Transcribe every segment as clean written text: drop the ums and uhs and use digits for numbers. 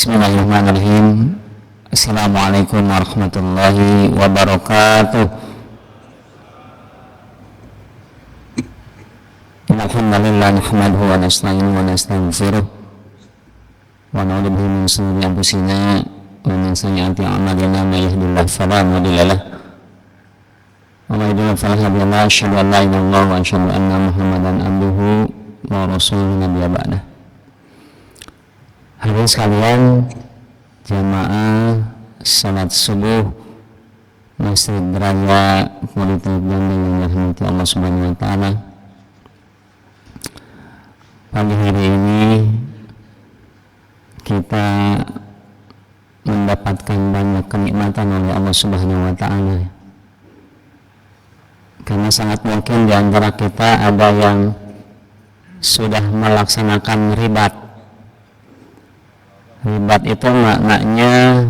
Bismillahirrahmanirrahim. Assalamualaikum warahmatullahi wabarakatuh. Alhamdulillah nahmaduhu wa nasta'inuhu wa nastaghfiruh wa na'udzu bihi min shururi anfusina wa min sayyiati a'malina may yahdihillahu fala mudilla lahu wa may yudlil fala hadiya lahu. Asyhadu an la ilaha illallah wa asyhadu anna Muhammadan abduhu wa rasuluhu nabiyya ba'dah. Hadirin sekalian, jamaah salat subuh Masjid Raya Politeknik Jambi yang dirahmati Allah Subhanahu wa taala. Pagi hari ini kita mendapatkan banyak kenikmatan oleh Allah Subhanahu wa taala. Karena sangat mungkin di antara kita ada yang sudah melaksanakan ribat. Ribat itu maknanya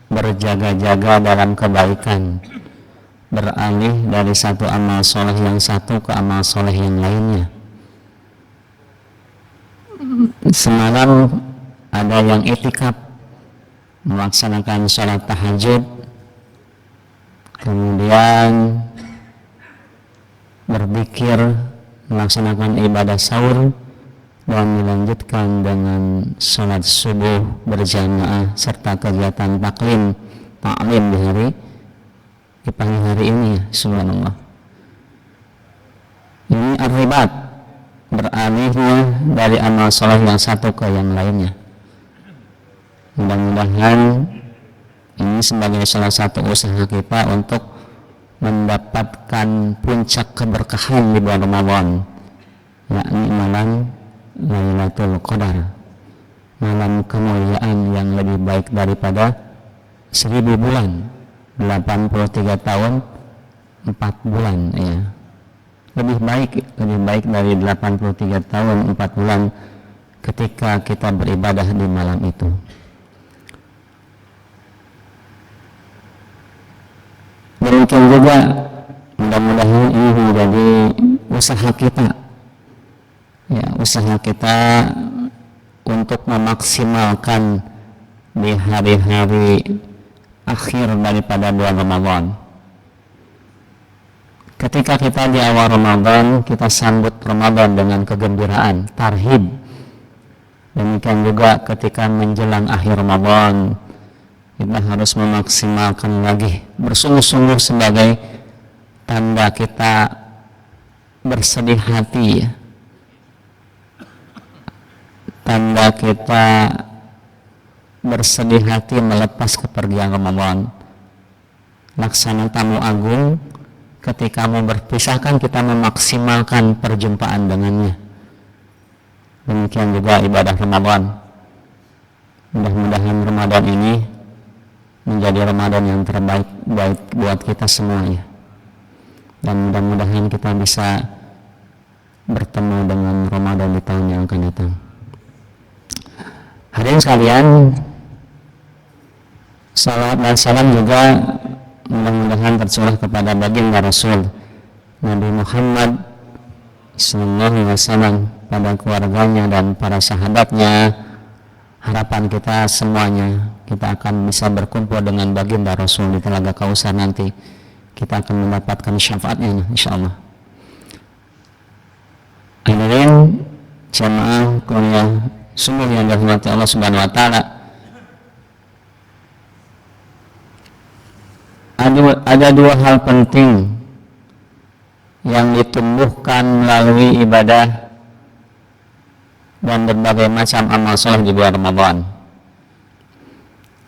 berjaga-jaga dalam kebaikan, beralih dari satu amal soleh yang satu ke amal soleh yang lainnya. Semalam ada yang itikaf melaksanakan sholat tahajud, kemudian berzikir, melaksanakan ibadah sahur, dan dilanjutkan dengan sholat subuh berjamaah serta kegiatan taklim di pagi hari ini. Subhanallah, ini ar-ribat, beralihnya dari amal soleh yang satu ke yang lainnya. Mudah-mudahan ini sebagai salah satu usaha kita untuk mendapatkan puncak keberkahan di bulan Ramadan, yakni malam Lailatul Qadar, malam kemuliaan yang lebih baik daripada 1000 bulan, 83 tahun 4 bulan, ya. Lebih baik dari 83 tahun 4 bulan ketika kita beribadah di malam itu. Demikian juga mudah-mudahan ini menjadi usaha kita, ya, usaha kita untuk memaksimalkan di hari-hari akhir daripada bulan Ramadan. Ketika kita di awal Ramadan, kita sambut Ramadan dengan kegembiraan, tarhib. Demikian juga ketika menjelang akhir Ramadan, kita harus memaksimalkan lagi, bersungguh-sungguh sebagai tanda kita bersedih hati, ya. Tanda kita bersedih hati melepas kepergian Ramadan. Laksana tamu agung, ketika mau berpisahkan kita memaksimalkan perjumpaan dengannya. Demikian juga ibadah Ramadan. Mudah-mudahan Ramadan ini menjadi Ramadan yang terbaik buat kita semuanya. Dan mudah-mudahan kita bisa bertemu dengan Ramadan di tahun yang akan datang. Hadirin sekalian, salam dan salam juga mudah-mudahan tercurah kepada baginda Rasul Nabi Muhammad sallallahu alaihi wasallam, pada keluarganya dan para sahabatnya. Harapan kita semuanya kita akan bisa berkumpul dengan baginda Rasul di Telaga Kausar nanti. Kita akan mendapatkan syafaatnya insyaallah. Hadirin jamaah kuliah sungguh yang dirahmati Allah Subhanahu wa taala, ada dua hal penting yang ditumbuhkan melalui ibadah dan berbagai macam amal soleh di bulan Ramadan.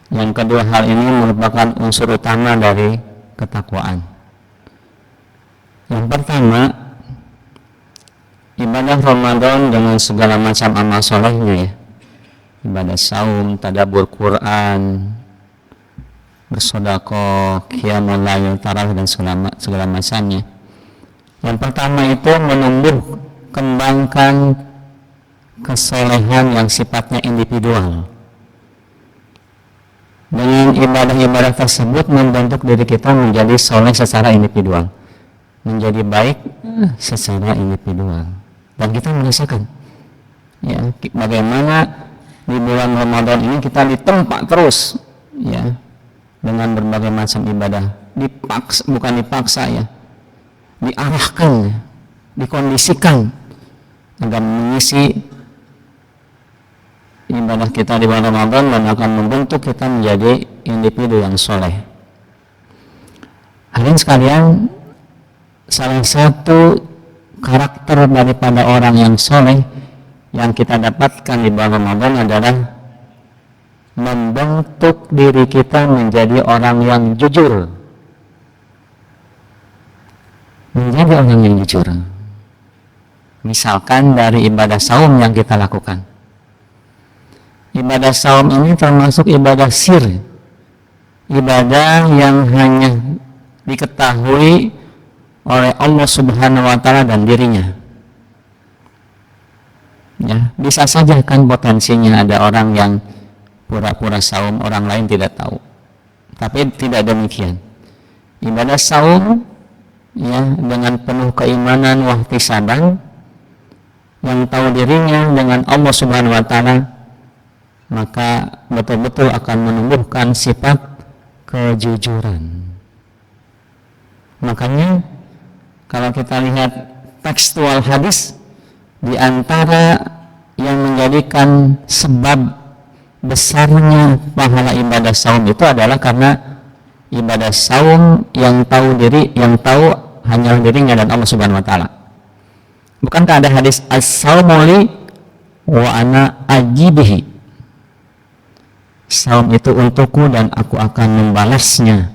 Yang kedua hal ini merupakan unsur utama dari ketakwaan. Yang pertama, ibadah Ramadan dengan segala macam amal solehnya, ya. Ibadah saum, tadabbur Quran, bersedekah, qiyamul lail, tarawih dan segala macamnya. Yang pertama itu menumbuh kembangkan kesolehan yang sifatnya individual. Dengan ibadah-ibadah tersebut membentuk diri kita menjadi soleh secara individual, menjadi baik secara individual. Dan kita merasakan, ya, bagaimana di bulan Ramadan ini kita ditempa terus ya dengan berbagai macam ibadah, dipaksa, bukan dipaksa ya, diarahkan, dikondisikan agar mengisi ibadah kita di bulan Ramadan dan akan membentuk kita menjadi individu yang soleh. Hadirin sekalian, salah satu karakter daripada orang yang soleh yang kita dapatkan di bulan Ramadan adalah membentuk diri kita menjadi orang yang jujur. Menjadi orang yang jujur. Misalkan dari ibadah saum yang kita lakukan. Ibadah saum ini termasuk ibadah sir. Ibadah yang hanya diketahui oleh Allah Subhanahu wa Ta'ala dan dirinya. Ya, bisa saja kan potensinya ada orang yang pura-pura saum, orang lain tidak tahu. Tapi tidak demikian. Ibadah saum ya dengan penuh keimanan wahtisaban, yang tahu dirinya dengan Allah Subhanahu wa Ta'ala, maka betul-betul akan menumbuhkan sifat kejujuran. Makanya kalau kita lihat tekstual hadis, di antara yang menjadikan sebab besarnya pahala ibadah saum itu adalah karena ibadah saum yang tahu diri, yang tahu hanyalah dirinya dan Allah Subhanahu wa Ta'ala. Bukankah ada hadis as-saumu li wa ana ajibihi, saum itu untukku dan aku akan membalasnya,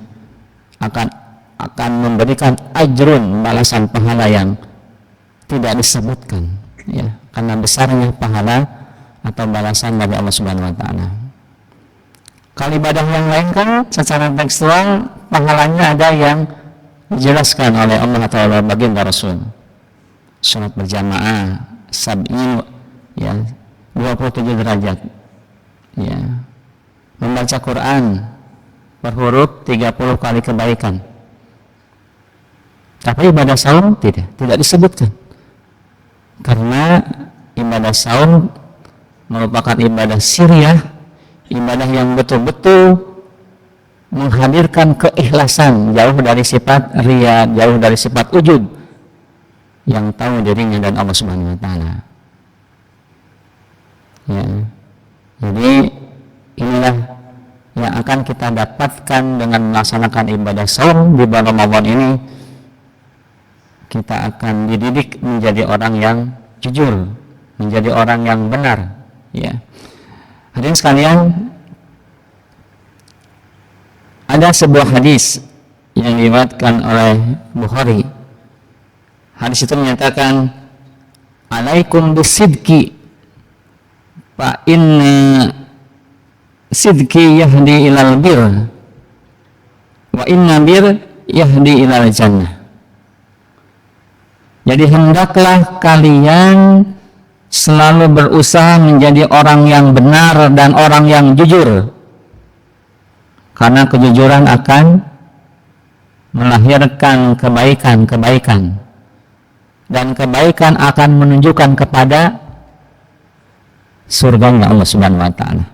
akan memberikan ajrun, balasan pahala yang tidak disebutkan ya, karena besarnya pahala atau balasan dari Allah Subhanahu wa Ta'ala. Kalau ibadah yang lain kan secara tekstual pahalanya ada yang dijelaskan oleh Allah atau oleh baginda Rasul. Salat berjamaah sab'in ya 27 derajat ya, membaca Quran per huruf 30 kali kebaikan. Tapi ibadah saum tidak disebutkan, karena ibadah saum merupakan ibadah siriyah, ibadah yang betul-betul menghadirkan keikhlasan, jauh dari sifat riya, jauh dari sifat ujub, yang tahu dirinya dan Allah Subhanahu wa Ta'ala ya. Jadi inilah yang akan kita dapatkan dengan melaksanakan ibadah saum di bulan Ramadan ini. Kita akan dididik menjadi orang yang jujur, menjadi orang yang benar ya. Hadirin sekalian, ada sebuah hadis yang diriwayatkan oleh Bukhari. Hadis itu menyatakan, alaikum bisidqi fa inna sidqi yahdi ilal bir wa inna bir yahdi ilal jannah. Jadi hendaklah kalian selalu berusaha menjadi orang yang benar dan orang yang jujur, karena kejujuran akan melahirkan kebaikan-kebaikan, dan kebaikan akan menunjukkan kepada surganya Allah Subhanahu wa Ta'ala.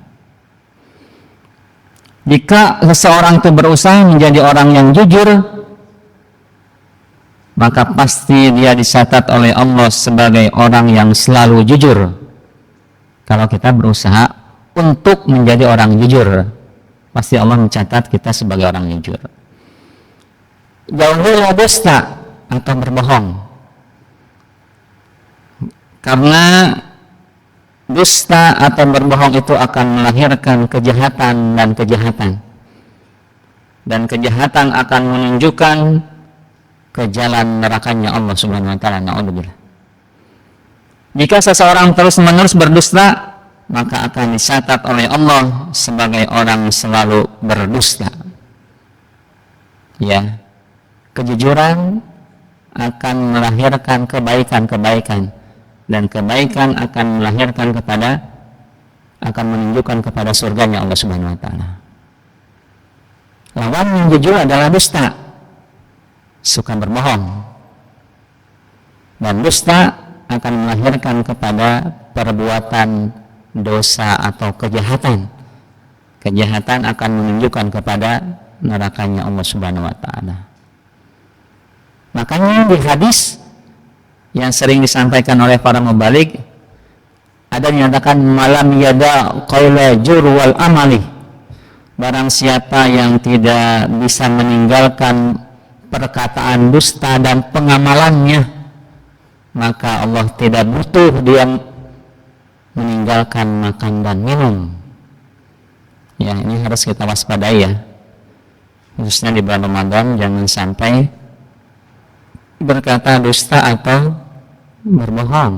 Jika seseorang itu berusaha menjadi orang yang jujur, maka pasti dia dicatat oleh Allah sebagai orang yang selalu jujur. Kalau kita berusaha untuk menjadi orang jujur, pasti Allah mencatat kita sebagai orang jujur. Jauhilah dusta atau berbohong, karena dusta atau berbohong itu akan melahirkan kejahatan dan kejahatan, dan kejahatan akan menunjukkan ke jalan nerakanya Allah Subhanahu wa Ta'ala. Na'udzubillah. Jika seseorang terus-menerus berdusta, maka akan dicatat oleh Allah sebagai orang selalu berdusta ya. Kejujuran akan melahirkan kebaikan-kebaikan, dan kebaikan akan melahirkan akan menunjukkan kepada surganya Allah Subhanahu wa Ta'ala. Lawan yang jujur adalah dusta, suka berbohong, dan dusta akan melahirkan kepada perbuatan dosa atau kejahatan. Kejahatan akan menunjukkan kepada nerakanya Allah Subhanahu wa taala. Makanya di hadis yang sering disampaikan oleh para mubalik ada yang menyatakan malam yada qaula jur wal amali. Barang siapa yang tidak bisa meninggalkan perkataan dusta dan pengamalannya, maka Allah tidak butuh dia meninggalkan makan dan minum. Ya, ini harus kita waspadai ya. Khususnya di bulan Ramadan, jangan sampai berkata dusta atau berbohong.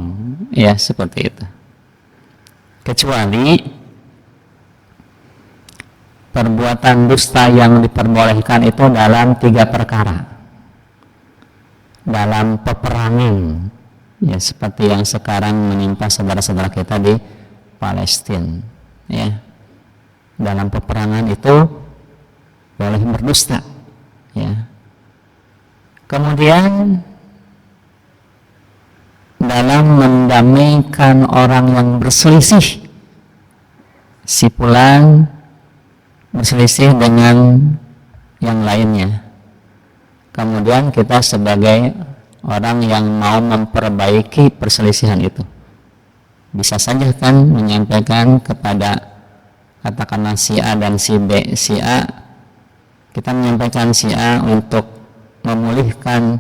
Ya, seperti itu. Kecuali perbuatan dusta yang diperbolehkan itu dalam 3 perkara. Dalam peperangan, ya seperti yang sekarang menimpa saudara-saudara kita di Palestina, ya. Dalam peperangan itu boleh berdusta, ya. Kemudian dalam mendamaikan orang yang berselisih, si fulan berselisih dengan yang lainnya, kemudian kita sebagai orang yang mau memperbaiki perselisihan itu bisa saja kan menyampaikan kepada katakanlah si A dan si B. Si A, kita menyampaikan si A untuk memulihkan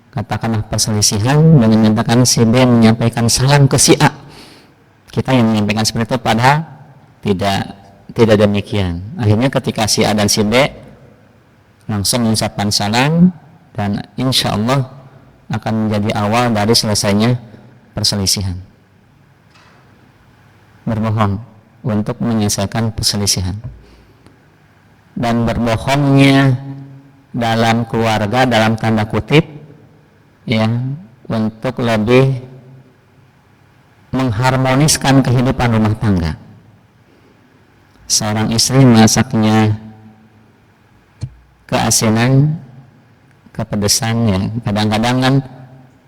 katakanlah perselisihan dengan menyatakan si B menyampaikan salam ke si A. Kita yang menyampaikan seperti itu, padahal tidak demikian. Akhirnya ketika si A dan si B langsung mengucapkan salam, dan insya Allah akan menjadi awal dari selesainya perselisihan. Berbohong untuk menyelesaikan perselisihan. Dan berbohongnya dalam keluarga dalam tanda kutip, ya, untuk lebih mengharmoniskan kehidupan rumah tangga. Seorang istri masaknya keasinan, kepedesan, ya, kadang-kadang kan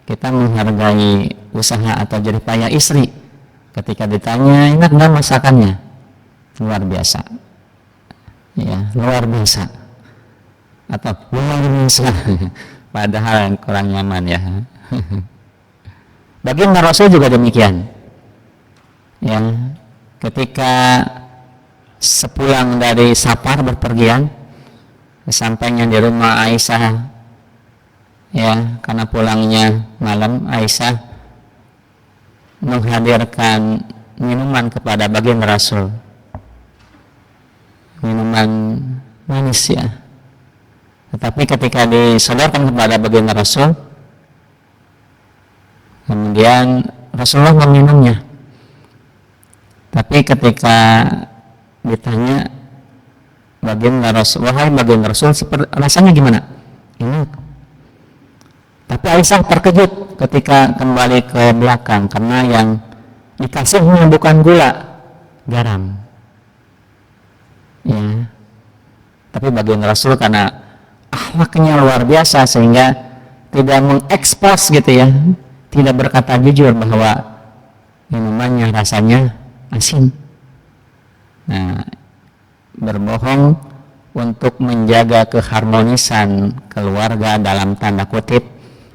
kita menghargai usaha atau jerih payah istri. Ketika ditanya enak nggak masakannya, luar biasa, ya, luar biasa, atau luar biasa, padahal kurang nyaman, ya. Baginda Rasul juga demikian, ya, ketika sepulang dari safar berpergian, sampainya di rumah Aisyah, ya, karena pulangnya malam, Aisyah menghadirkan minuman kepada baginda Rasul, minuman manis, ya. Tetapi ketika disodorkan kepada baginda Rasul, kemudian Rasulullah meminumnya. Tapi ketika ditanya baginda Rasul, wahai baginda Rasul, rasanya gimana? Enak. Tapi Aisyah terkejut ketika kembali ke belakang, karena yang dikasihnya bukan gula, garam, ya. Tapi baginda Rasul karena akhlaknya luar biasa sehingga tidak mengekspos gitu, ya, tidak berkata jujur bahwa minumannya rasanya asin. Nah, berbohong untuk menjaga keharmonisan keluarga dalam tanda kutip,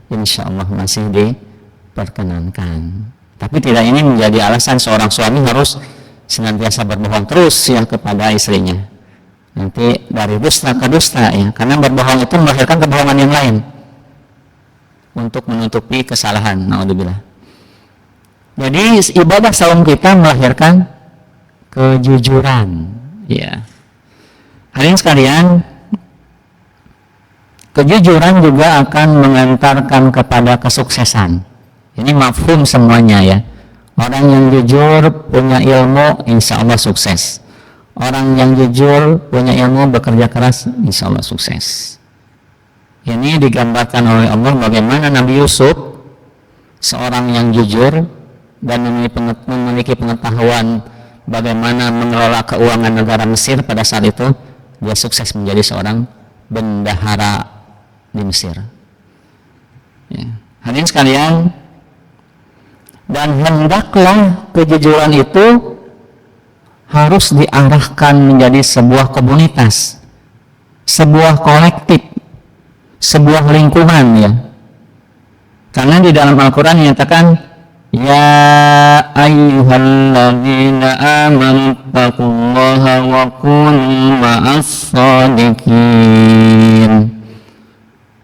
insya Allah masih diperkenankan. Tapi tidak ini menjadi alasan seorang suami harus senantiasa berbohong terus, ya, kepada istrinya. Nanti dari dusta ke dusta, ya, karena berbohong itu melahirkan kebohongan yang lain untuk menutupi kesalahan. Naudzubillah. Jadi ibadah saum kita melahirkan kejujuran, ya. Hadirin sekalian, kejujuran juga akan mengantarkan kepada kesuksesan. Ini mafhum semuanya, ya. Orang yang jujur punya ilmu, insya Allah sukses. Orang yang jujur punya ilmu, bekerja keras, insya Allah sukses. Ini digambarkan oleh Allah bagaimana Nabi Yusuf, seorang yang jujur dan memiliki pengetahuan bagaimana mengelola keuangan negara Mesir pada saat itu, dia sukses menjadi seorang bendahara di Mesir. Ya. Hadirin sekalian, Dan hendaklah kejujuran itu harus diarahkan menjadi sebuah komunitas, sebuah kolektif, sebuah lingkungan ya. Karena di dalam Al-Quran dinyatakan, ya ayyuhalladzina amanu taqullaha wa kunu ma'as shadiqin.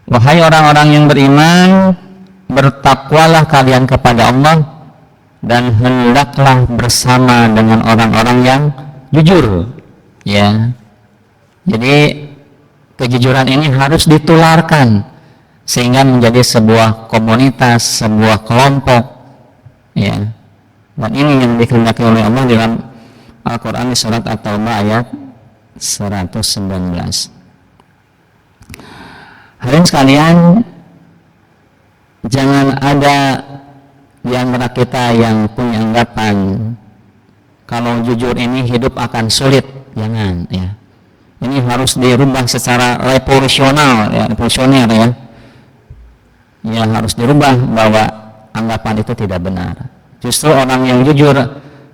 Wahai orang-orang yang beriman, bertakwalah kalian kepada Allah dan hendaklah bersama dengan orang-orang yang jujur ya. Jadi kejujuran ini harus ditularkan sehingga menjadi sebuah komunitas, sebuah kelompok ya. Dan ini yang dikehendaki oleh Allah dalam Al-Quran di surat At-Taubah ayat 119. Hadirin sekalian, jangan ada di antara kita yang punya anggapan kalau jujur ini hidup akan sulit. Jangan ya. Ini harus dirubah secara revolusioner ya. Ya harus dirubah bahwa anggapan itu tidak benar. Justru orang yang jujur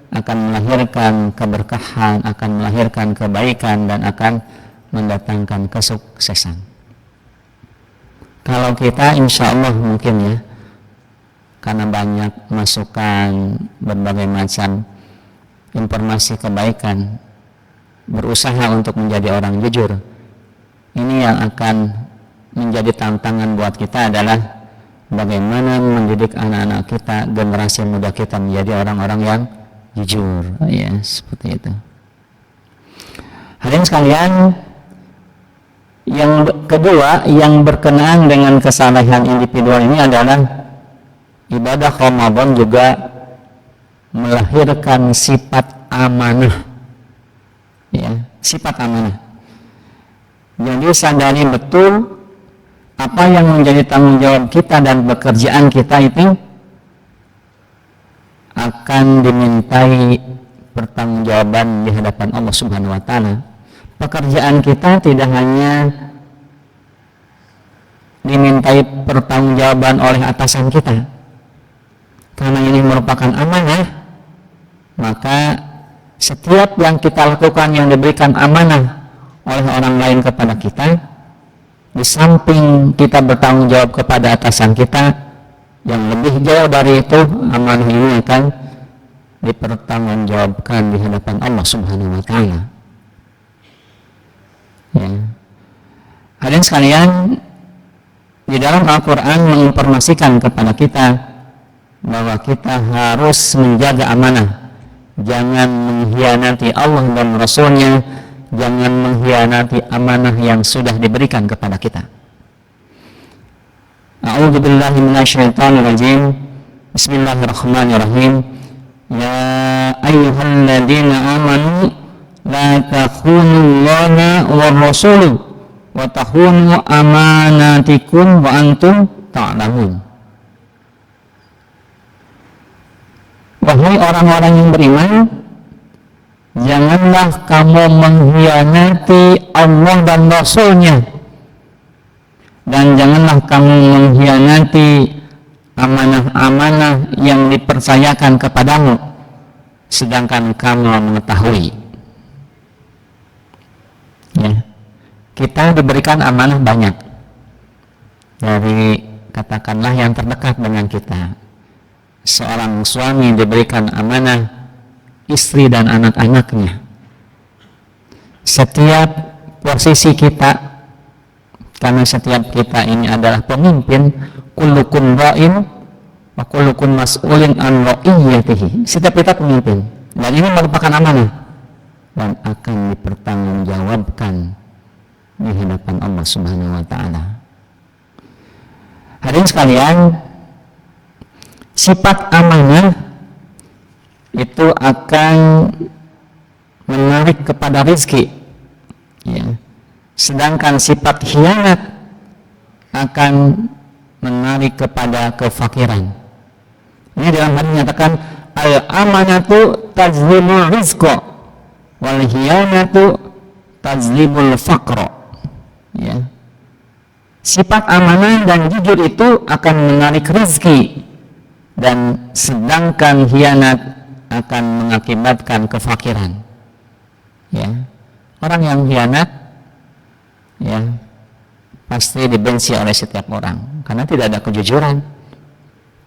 akan melahirkan keberkahan, akan melahirkan kebaikan dan akan mendatangkan kesuksesan. Kalau kita insya Allah mungkin ya, karena banyak masukan berbagai macam informasi kebaikan, berusaha untuk menjadi orang jujur. Ini yang akan menjadi tantangan buat kita adalah bagaimana mendidik anak-anak kita, generasi muda kita menjadi orang-orang yang jujur ya, seperti itu. Hadirin sekalian, yang kedua yang berkenaan dengan kesalahan individual ini adalah ibadah Ramadan juga melahirkan sifat amanah ya, sifat amanah. Jadi sadari betul apa yang menjadi tanggung jawab kita dan pekerjaan kita itu akan dimintai pertanggungjawaban di hadapan Allah Subhanahu wa taala. Pekerjaan kita tidak hanya dimintai pertanggungjawaban oleh atasan kita, karena ini merupakan amanah, maka setiap yang kita lakukan yang diberikan amanah oleh orang lain kepada kita, di samping kita bertanggung jawab kepada atasan kita, yang lebih jauh dari itu, amanah ini akan dipertanggungjawabkan di hadapan Allah Subhanahu wa taala. Ya. Hadirin sekalian, di dalam Al-Quran menginformasikan kepada kita bahwa kita harus menjaga amanah, jangan mengkhianati Allah dan Rasul-Nya, jangan mengkhianati amanah yang sudah diberikan kepada kita. A'udzubillahi minasyaitonirrajim. Bismillahirrahmanirrahim. Ya ayyuhalladzina amanu la takhunullaha war rasul wa takhunu amanatikum wa antum ta'lamun. Wahai orang-orang yang beriman, janganlah kamu mengkhianati Allah dan Rasul-Nya, dan janganlah kamu mengkhianati amanah-amanah yang dipercayakan kepadamu sedangkan kamu mengetahui. Ya, kita diberikan amanah banyak dari katakanlah yang terdekat dengan kita. Seorang suami diberikan amanah istri dan anak-anaknya. Setiap posisi kita, karena setiap kita ini adalah pemimpin, kullukum ra'in wa kullukum mas'ulin an ra'iyatihi. Setiap kita pemimpin, dan ini merupakan amanah dan akan dipertanggungjawabkan di hadapan Allah Subhanahu wa taala. Hadirin sekalian, sifat amanah itu akan menarik kepada rezeki ya. Sedangkan sifat khianat akan menarik kepada kefakiran. Ini dalam hadis menyatakan al-amanatu tajlibul rizqa wal khiyanatu tajlibul faqra ya. Sifat amanah dan jujur itu akan menarik rezeki, dan sedangkan khianat akan mengakibatkan kefakiran. Ya, orang yang khianat ya pasti dibenci oleh setiap orang karena tidak ada kejujuran,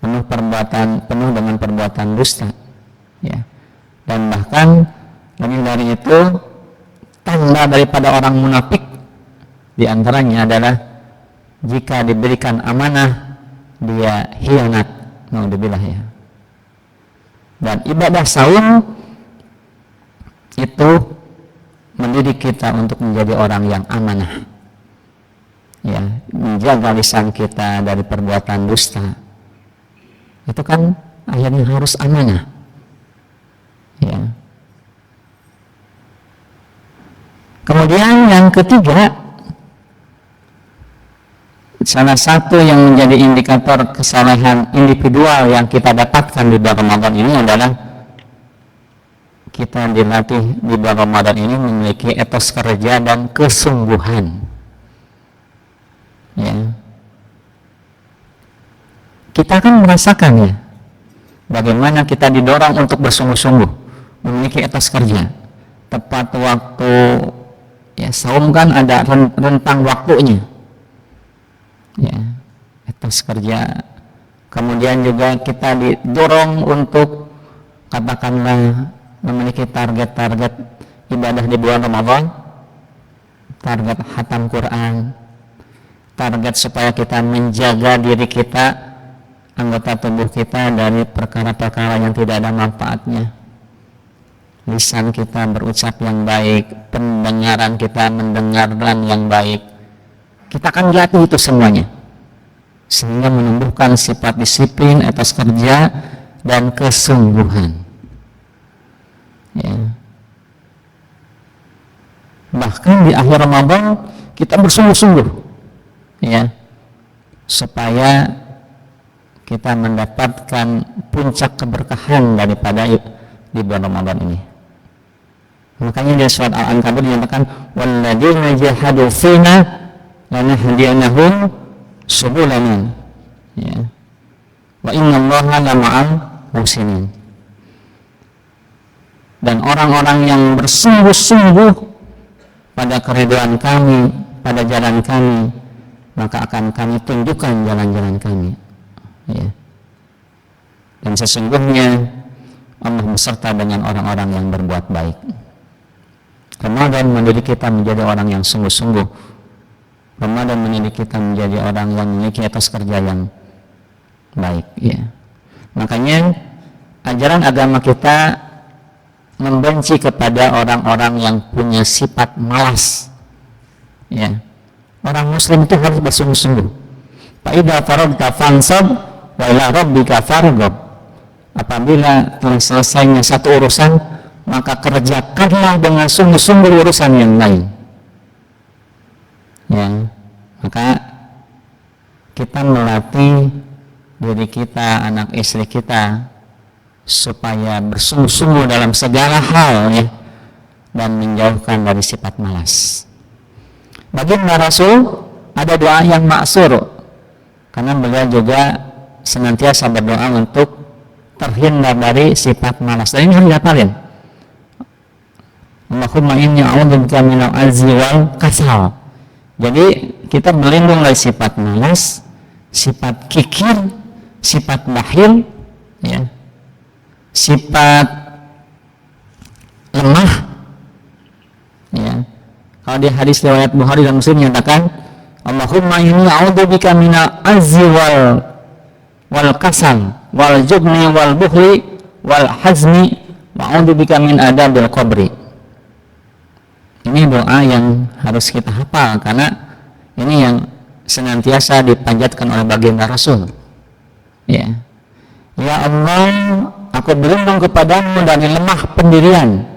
penuh dengan perbuatan dusta. Ya, dan bahkan lebih dari itu, tanda daripada orang munafik diantaranya adalah jika diberikan amanah dia khianat. Naudzubillah ya. Dan ibadah saum itu mendidik kita untuk menjadi orang yang amanah. Ya, menjaga lisan kita dari perbuatan dusta. Itu kan akhirnya harus amanah. Ya. Kemudian yang ketiga, salah satu yang menjadi indikator kesalehan individual yang kita dapatkan di bulan Ramadan ini adalah kita dilatih di bulan Ramadan ini memiliki etos kerja dan kesungguhan. Ya. Kita akan merasakan ya, bagaimana kita didorong untuk bersungguh-sungguh memiliki etos kerja. Tepat waktu ya, saum kan ada rentang waktunya. Ya, etos kerja. Kemudian juga kita didorong untuk katakanlah memiliki target-target ibadah di bulan Ramadan, target khatam Quran, target supaya kita menjaga diri kita, anggota tubuh kita dari perkara-perkara yang tidak ada manfaatnya. Lisan kita berucap yang baik, pendengaran kita mendengarkan yang baik. Kita akan latih itu semuanya sehingga menumbuhkan sifat disiplin, etos kerja dan kesungguhan. Ya. Bahkan di akhir Ramadan kita bersungguh-sungguh ya, supaya kita mendapatkan puncak keberkahan daripada di bulan Ramadan ini. Makanya di surat Al-Ankabut dinyatakan walladzina jahadu fina lanahdiyannahum subulana. Ya. Wa innallaha lama'al muhsinin. Dan orang-orang yang bersungguh-sungguh pada keridhaan kami, pada jalan kami, maka akan kami tunjukkan jalan-jalan kami. Ya. Dan sesungguhnya Allah beserta dengan orang-orang yang berbuat baik. Ramadan mendidik kita menjadi orang yang sungguh-sungguh. Ramadan mendidik kita menjadi orang yang memiliki etos kerja yang baik. Ya. Makanya ajaran agama kita membenci kepada orang-orang yang punya sifat malas. Ya. Orang Muslim itu harus bersungguh-sungguh. Fa idza faragta fansab wa ila rabbika farghab. Apabila telah selesainya satu urusan, maka kerjakanlah dengan sungguh-sungguh urusan yang lain. Ya, maka kita melatih diri kita, anak istri kita supaya bersungguh-sungguh dalam segala hal ya, dan menjauhkan dari sifat malas. Baginda Rasul ada doa yang maksur karena beliau juga senantiasa berdoa untuk terhindar dari sifat malas. Dan ini harus dihafalin. Allahumma inni a'udzubika minal azzi wal kasal. Jadi kita berlindung dari sifat malas, sifat kikir, sifat bakhil, ya, sifat lemah. Ya. Kalau di hadis riwayat Bukhari dan Muslim menyatakan, Allahumma inni a'udzubika minal azzi wal kasal, wal jubni wal bukhli wal hazmi, wa a'udzubika min adabil qabri. Ini doa yang harus kita hafal karena ini yang senantiasa dipanjatkan oleh baginda Rasul. Ya, ya Allah, aku berlindung kepadamu dari lemah pendirian,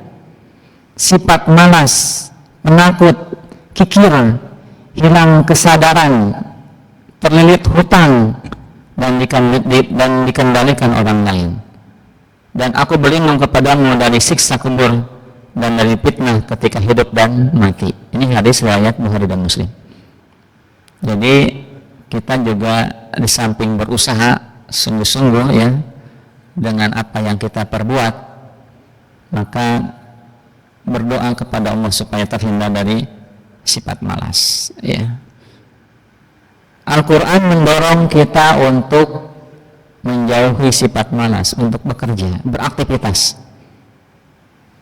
sifat malas, penakut, kikir, hilang kesadaran, terlilit hutang, dan dikendalikan orang lain. Dan aku berlindung kepadamu dari siksa kubur dan dari fitnah ketika hidup dan mati. Ini hadis riwayat Bukhari dan Muslim. Jadi kita juga di samping berusaha sungguh-sungguh ya dengan apa yang kita perbuat, maka berdoa kepada Allah supaya terhindar dari sifat malas ya. Al-Quran mendorong kita untuk menjauhi sifat malas, untuk bekerja, beraktivitas.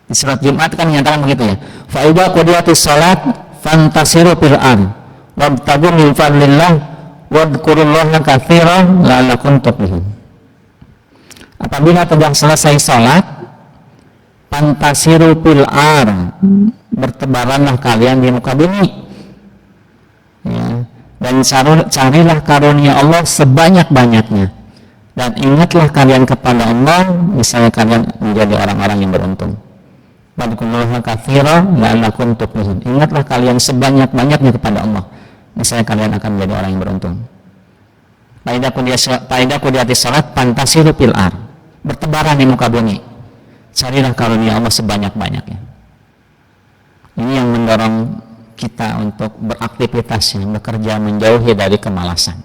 Di surat Jumat kan menyatakan begitu ya, fa idza qudiyatis shalat fantasiru fil ardh wabtaghu min fadlillah wadhkurullaha katsiran la'allakum tuflihun. Apabila telah selesai salat, fantasiru fil ardh, bertebaranlah kalian di muka bumi ya, dan carilah karunia Allah sebanyak-banyaknya, dan ingatlah kalian kepada Allah misalnya kalian menjadi orang-orang yang beruntung. Wadhkurullaha katsiran la'allakum tuflihun. Ingatlah kalian sebanyak-banyaknya kepada Allah misalnya kalian akan menjadi orang yang beruntung. Faida qudiyatis shalat fantasiru fil ardh, bertebaran di muka bumi, carilah karunia Allah sebanyak-banyaknya. Ini yang mendorong kita untuk beraktivitas, bekerja, menjauhi dari kemalasan.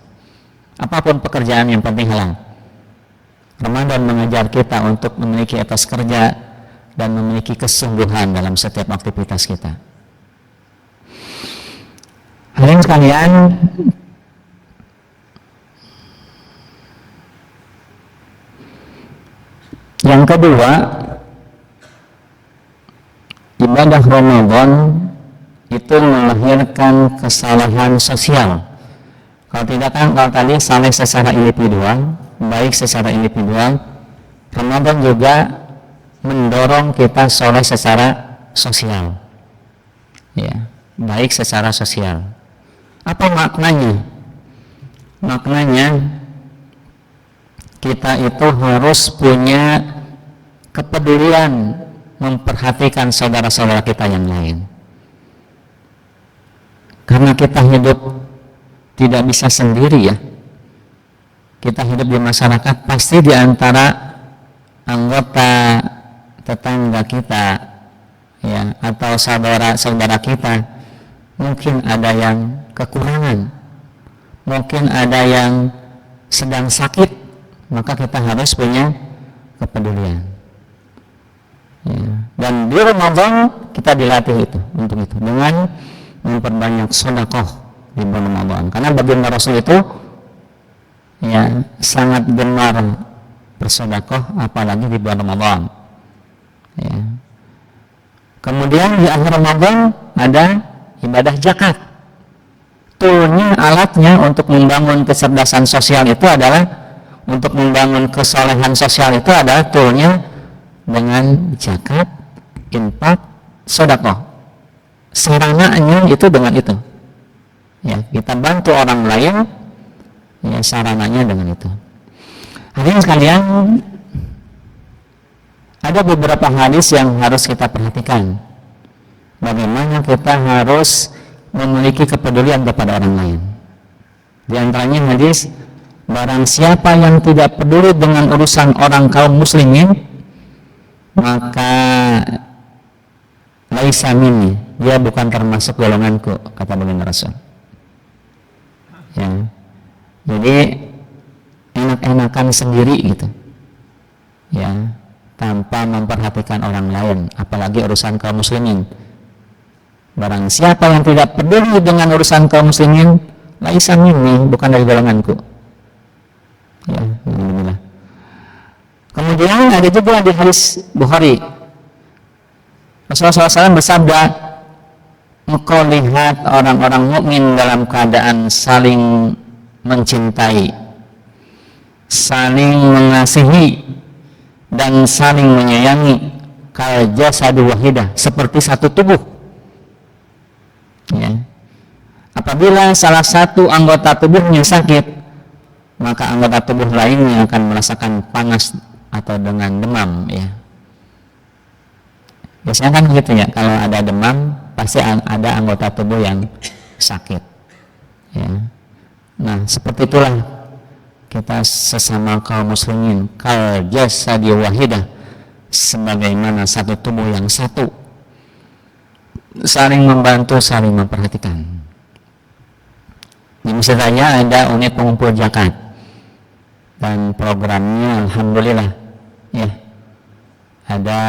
Apapun pekerjaan yang penting halal. Ramadan mengajar kita untuk memiliki etos kerja dan memiliki kesungguhan dalam setiap aktivitas kita. Hadirin sekalian, yang kedua, ibadah Ramadan itu melahirkan kesalahan sosial. Kalau tidak kan, kalau tadi salah secara individual, baik secara individual, Ramadan juga mendorong kita soleh secara sosial, ya, baik secara sosial. Apa maknanya? Maknanya kita itu harus punya kepedulian memperhatikan saudara-saudara kita yang lain, karena kita hidup tidak bisa sendiri ya. Kita hidup di masyarakat, pasti di antara anggota tetangga kita ya, atau saudara-saudara kita mungkin ada yang kekurangan, mungkin ada yang sedang sakit, maka kita harus punya kepedulian ya. Dan di Ramadan kita dilatih itu, untuk itu, dengan memperbanyak sedekah di bulan Ramadan, karena baginda Rasul itu ya sangat gemar bersedekah, apalagi di bulan Ramadan ya. Kemudian di akhir Ramadan ada ibadah zakat. Toolnya, alatnya untuk membangun kecerdasan sosial itu adalah, untuk membangun kesolehan sosial itu adalah toolnya dengan zakat, infak, sedekah. Sarananya itu dengan itu ya, kita bantu orang lain ya, sarananya dengan itu. Hadirin sekalian, ada beberapa hadis yang harus kita perhatikan. Bagaimana kita harus memiliki kepedulian kepada orang lain. Di antaranya hadis, barang siapa yang tidak peduli dengan urusan orang kaum muslimin, maka laisa minni, dia bukan termasuk golonganku, kata baginda Rasul ya. Jadi enak-enakan sendiri gitu ya, tanpa memperhatikan orang lain, apalagi urusan kaum muslimin. Barang siapa yang tidak peduli dengan urusan kaum muslimin, laisa minni, bukan dari golonganku ya. Alhamdulillah. Kemudian ada juga di hadis Bukhari, Rasulullah SAW bersabda, engkau lihat orang-orang mukmin dalam keadaan saling mencintai, saling mengasihi, dan saling menyayangi, kal jasadu wahidah, seperti satu tubuh ya. Apabila salah satu anggota tubuhnya sakit, maka anggota tubuh lainnya akan merasakan panas atau dengan demam ya. Biasanya kan gitu ya, kalau ada demam pasti ada anggota tubuh yang sakit ya. Nah seperti itulah kita sesama kaum muslimin, kal jasadi wahidah, sebagaimana satu tubuh yang satu, saling membantu, saling memperhatikan. Di misalnya ada unit pengumpul zakat, dan programnya alhamdulillah ya, ada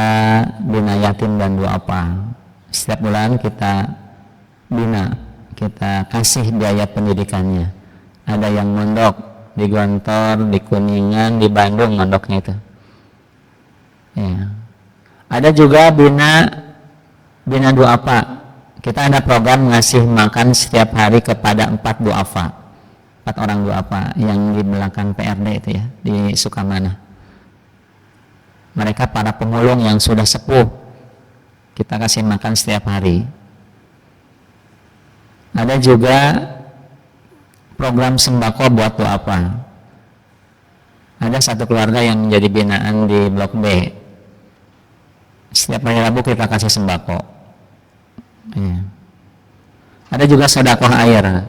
bina yatim dan duafa. Setiap bulan kita bina, kita kasih biaya pendidikannya. Ada yang mondok di Gontor, di Kuningan, di Bandung mondoknya itu ya. Ada juga bina duafa. Kita ada program ngasih makan setiap hari kepada 4 duafa, 4 orang duafa yang di belakang PRD itu ya, di Sukamana. Mereka para pemulung yang sudah sepuh, kita kasih makan setiap hari. Ada juga program sembako buat duafa. Ada satu keluarga yang menjadi binaan di Blok B. Setiap hari Rabu kita kasih sembako ya. Ada juga sedekah air.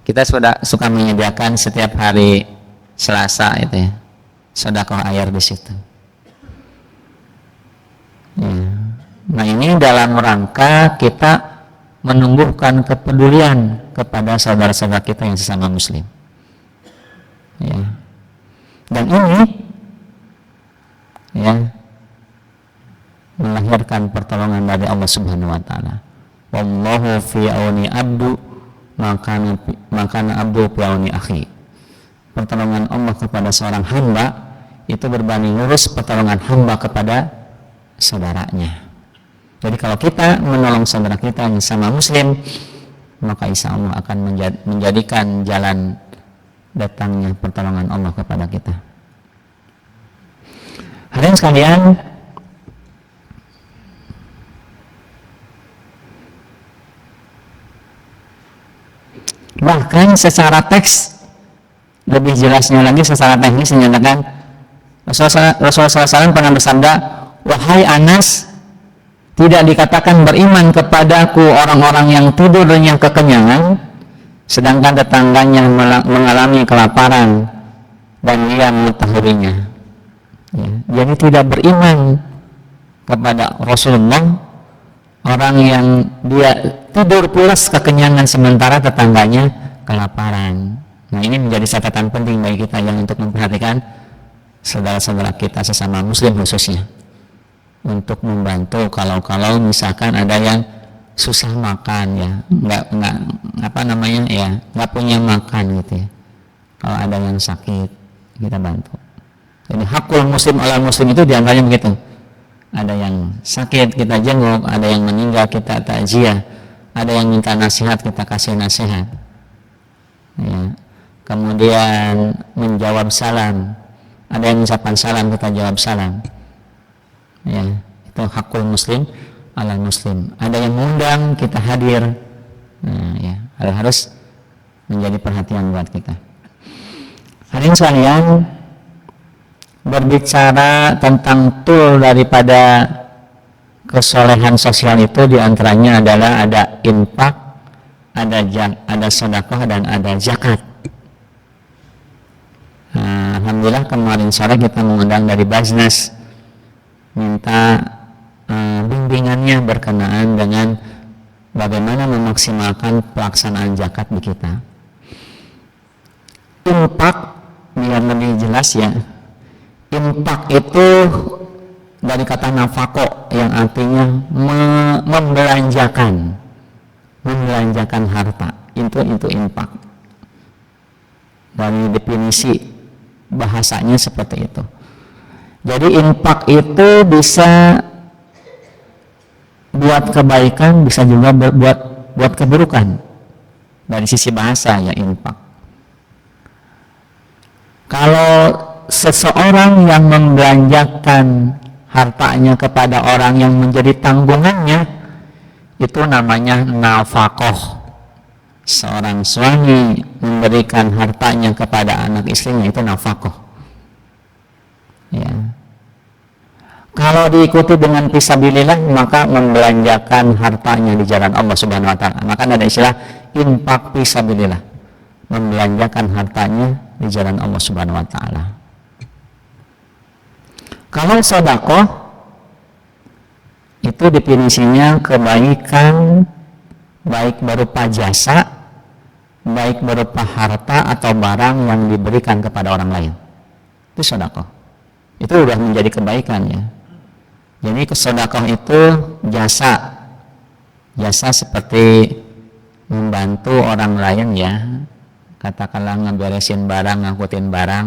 Kita suka menyediakan setiap hari Selasa itu ya, sedekah air di situ ya. Nah ini dalam rangka kita menumbuhkan kepedulian kepada saudara-saudara kita yang sesama muslim ya. Dan ini ya melahirkan pertolongan dari Allah Subhanahu wa taala. Wallahu fi auni abdu makana abdu fi auni akhi. Pertolongan Allah kepada seorang hamba itu berbanding lurus pertolongan hamba kepada saudaranya. Jadi kalau kita menolong saudara kita yang sama muslim, maka insya Allah akan menjadikan jalan datangnya pertolongan Allah kepada kita. Hadirin sekalian, bahkan secara teks lebih jelasnya lagi, secara teknis menyatakan Rasulullah SAW pernah bersabda, wahai Anas, tidak dikatakan beriman kepadaku orang-orang yang tidur renyah kekenyangan, sedangkan tetangganya mengalami kelaparan dan dia mengetahuinya ya. Jadi tidak beriman kepada Rasulullah orang yang dia tidur pulas kekenyangan sementara tetangganya kelaparan. Nah ini menjadi catatan penting bagi kita yang untuk memperhatikan saudara-saudara kita sesama muslim khususnya, untuk membantu kalau misalkan ada yang susah makan ya, nggak punya makan gitu ya. Kalau ada yang sakit kita bantu. Jadi hakul muslim ala muslim itu diantaranya begitu. Ada yang sakit kita jenguk, ada yang meninggal kita takziah, ada yang minta nasihat kita kasih nasihat ya. Kemudian menjawab salam, ada yang mengucapkan salam kita jawab salam ya. Itu hakul muslim ala muslim. Ada yang mengundang kita hadir, nah ya, harus menjadi perhatian buat kita. Hadirin sekalian, berbicara tentang tool daripada kesolehan sosial itu diantaranya adalah ada infak, ada sedekah dan ada zakat. Nah, alhamdulillah kemarin sore kita mengundang dari Basnas, minta bimbingannya berkenaan dengan bagaimana memaksimalkan pelaksanaan zakat di kita. Infak biar lebih jelas ya. Infak itu dari kata nafako yang artinya membelanjakan harta. Itu infak. Dari definisi bahasanya seperti itu. Jadi infak itu bisa buat kebaikan, bisa juga buat keburukan. Dari sisi bahasa ya infak. Kalau seseorang yang membelanjakan hartanya kepada orang yang menjadi tanggungannya, itu namanya nafkah. Seorang suami memberikan hartanya kepada anak istrinya, itu nafkah ya. Kalau diikuti dengan fisabilillah, maka membelanjakan hartanya di jalan Allah Subhanahu wa taala. Maka ada istilah infak fisabilillah, membelanjakan hartanya di jalan Allah Subhanahu wa taala. Kalau sedekah itu definisinya kebaikan baik berupa jasa baik berupa harta atau barang yang diberikan kepada orang lain, itu sedekah. Itu sudah menjadi kebaikan ya. Jadi sedekah itu jasa seperti membantu orang lain ya, katakanlah ngeberesin barang, ngangkutin barang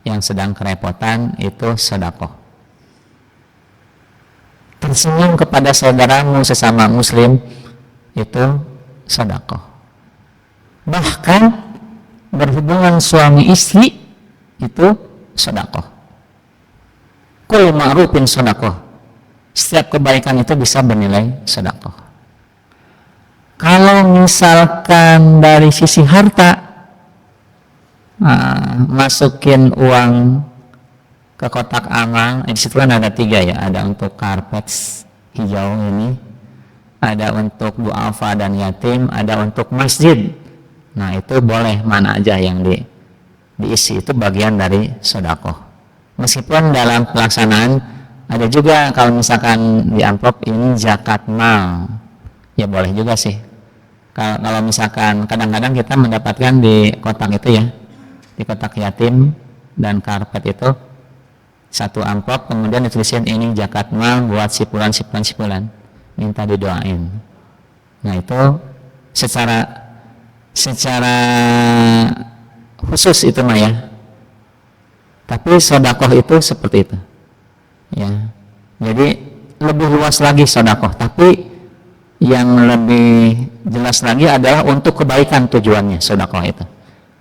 yang sedang kerepotan, itu sedekah. Tersenyum kepada saudaramu sesama muslim, itu sedekah. Bahkan berhubungan suami istri, itu sedekah. Kullu ma'rufin sedekah. Setiap kebaikan itu bisa bernilai sedekah. Kalau misalkan dari sisi harta, masukin uang ke kotak amal, di situ kan ada 3 ya, ada untuk karpet hijau ini, ada untuk duafa dan yatim, ada untuk masjid. Nah itu boleh mana aja yang diisi, itu bagian dari sedekah. Meskipun dalam pelaksanaan ada juga kalau misalkan di amplop ini zakat mal, ya boleh juga sih. Kalau misalkan kadang-kadang kita mendapatkan di kotak itu ya, di kotak yatim dan karpet itu satu amplop, kemudian ditulisin ini zakat mal buat sipulan, minta didoain. Nah itu secara khusus itu mah ya. Tapi sedekah itu seperti itu ya. Jadi lebih luas lagi sedekah, tapi yang lebih jelas lagi adalah untuk kebaikan tujuannya sedekah itu.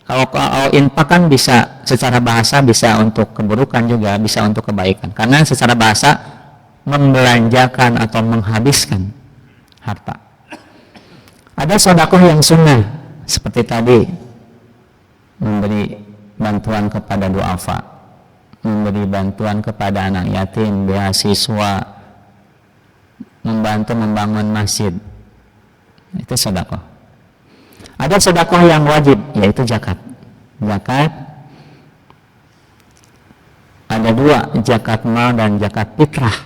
Kalau infak kan bisa secara bahasa, bisa untuk keburukan juga, bisa untuk kebaikan. Karena secara bahasa membelanjakan atau menghabiskan harta. Ada sedekah yang sunnah, seperti tadi memberi bantuan kepada duafa, memberi bantuan kepada anak yatim, beasiswa, membantu membangun masjid. Itu sedekah. Ada sedekah yang wajib, yaitu zakat. Zakat ada 2, zakat mal dan zakat fitrah.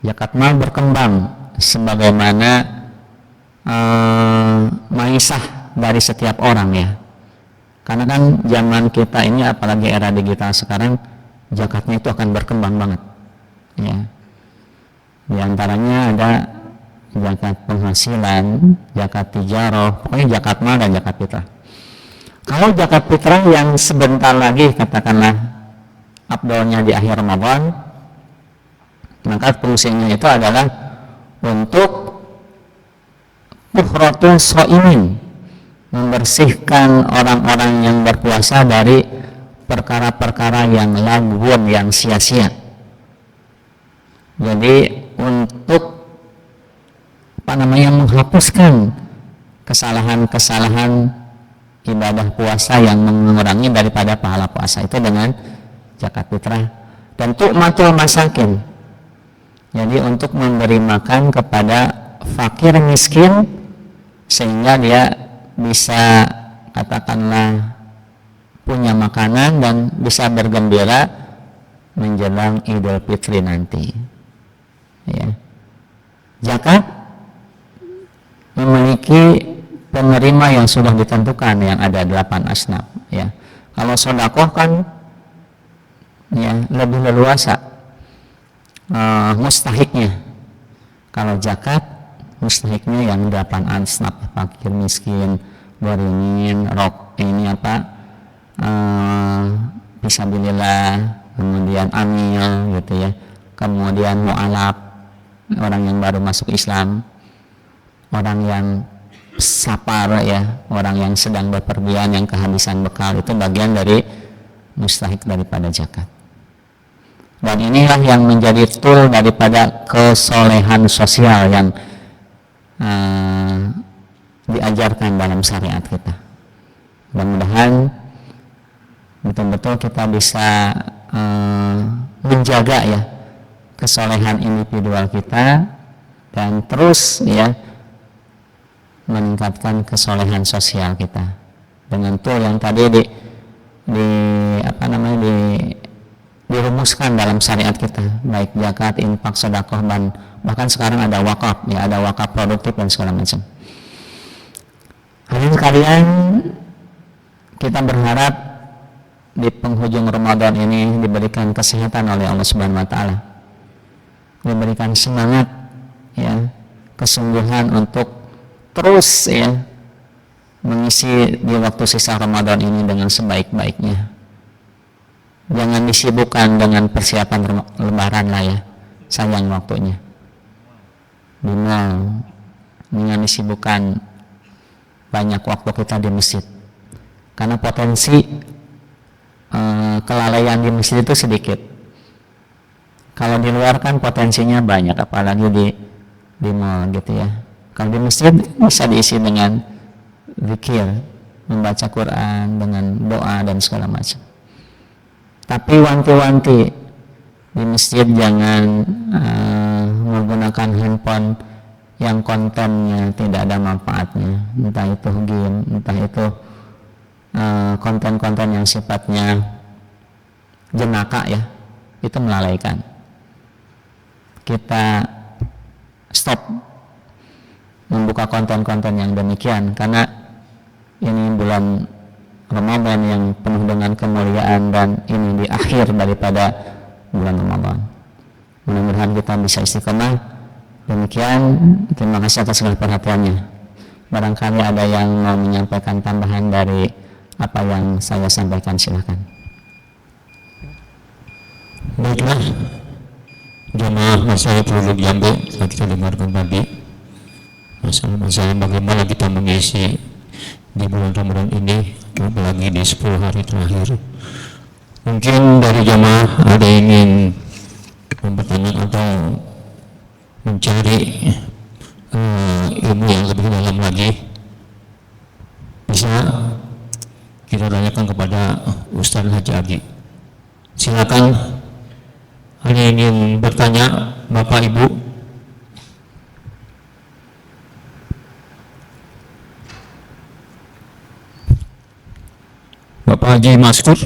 Zakat mal berkembang sebagaimana maisah dari setiap orang ya. Karena kan zaman kita ini, apalagi era digital sekarang, zakatnya itu akan berkembang banget ya. Di antaranya ada zakat penghasilan, zakat tijarah, pokoknya zakat mal dan zakat fitrah. Kalau zakat fitrah yang sebentar lagi katakanlah afdolnya di akhir Ramadan, maka fungsinya itu adalah untuk tuhratul shaimin, membersihkan orang-orang yang berpuasa dari perkara-perkara yang lagwun, yang sia-sia. Jadi untuk menghapuskan kesalahan-kesalahan ibadah puasa yang mengurangi daripada pahala puasa itu dengan zakat fitrah. Dan tu'matul masakin, jadi untuk memberi makan kepada fakir miskin sehingga dia bisa katakanlah punya makanan dan bisa bergembira menjelang Idul Fitri nanti ya. Zakat memiliki penerima yang sudah ditentukan, yang ada 8 asnaf ya. Kalau sedekah kan ya lebih leluasa mustahiknya. Kalau zakat mustahiknya yang 8 asnaf, fakir miskin, beringin, fisabilillah, kemudian amil gitu ya, kemudian mu'alaf, orang yang baru masuk Islam, orang yang safar ya, orang yang sedang bepergian, yang kehabisan bekal, itu bagian dari mustahik daripada zakat. Dan inilah yang menjadi tool daripada kesolehan sosial yang diajarkan dalam syariat kita. Mudah-mudahan betul-betul kita bisa menjaga ya kesolehan individual kita dan terus ya meningkatkan kesolehan sosial kita dengan tool yang tadi dirumuskan dalam syariat kita, baik zakat, infak, sedekah, bahkan sekarang ada wakaf ya, ada wakaf produktif dan segala macam. Hadirin sekalian, kita berharap di penghujung Ramadan ini diberikan kesehatan oleh Allah Subhanahu wa taala. Diberikan semangat ya, kesungguhan untuk terus ya mengisi di waktu sisa Ramadan ini dengan sebaik-baiknya. Jangan disibukkan dengan persiapan lebaran lah ya, sayang waktunya. Di mall, jangan disibukkan banyak waktu kita di masjid, karena potensi kelalaian di masjid itu sedikit. Kalau di luar kan potensinya banyak, apalagi di mall gitu ya. Kalau di masjid bisa diisi dengan zikir, membaca Quran, dengan doa dan segala macam. Tapi wanti-wanti di masjid jangan menggunakan handphone yang kontennya tidak ada manfaatnya, entah itu game, entah itu konten-konten yang sifatnya jenaka ya, itu melalaikan. Kita stop membuka konten-konten yang demikian, karena ini bulan Ramadan yang penuh dengan kemuliaan dan ini di akhir daripada bulan Ramadan. Mudah-mudahan kita bisa istiqomah. Demikian, terima kasih atas segala perhatiannya. Barangkali ada yang mau menyampaikan tambahan dari apa yang saya sampaikan, silakan. Baiklah, jemaah masalah Pondok Jambe, setelah kita dengarkan tadi masalah bagaimana kita mengisi di bulan Ramadan ini, apalagi di 10 hari terakhir. Mungkin dari jemaah ada yang ingin bertanya atau mencari ilmu yang lebih dalam lagi, bisa kita tanyakan kepada Ustaz Haji Agi. Silakan, ada yang ingin bertanya, Bapak Ibu? Bapak Haji Maskur?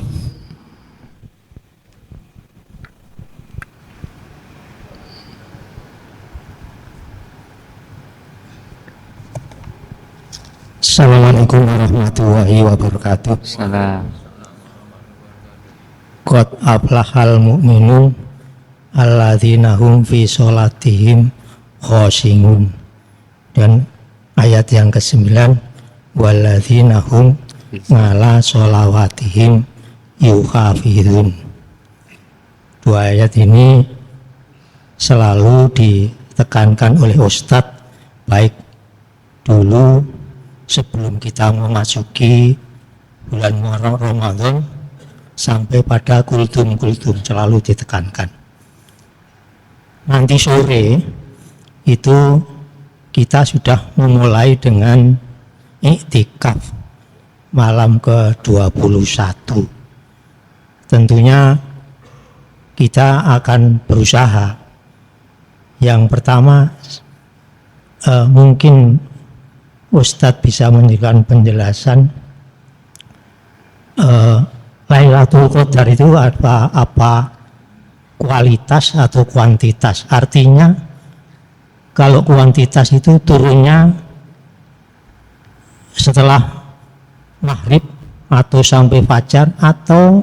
Assalamualaikum warahmatullahi wabarakatuh. Salam. Qad aflahal mu'minun alladzina hum fi sholatihim khoshi'un. Dan ayat yang ke-9, walladzina hum ngala sholawatihim yuhafizun. Dua ayat ini selalu ditekankan oleh Ustadz, baik dulu sebelum kita memasuki bulan Ramadan sampai pada kultum-kultum, selalu ditekankan. Nanti sore itu kita sudah memulai dengan iktikaf malam ke-21. Tentunya kita akan berusaha. Yang pertama, mungkin Ustadz bisa memberikan penjelasan Lailatul Qadar itu apa kualitas atau kuantitas. Artinya kalau kuantitas itu turunnya setelah maghrib atau sampai fajar, atau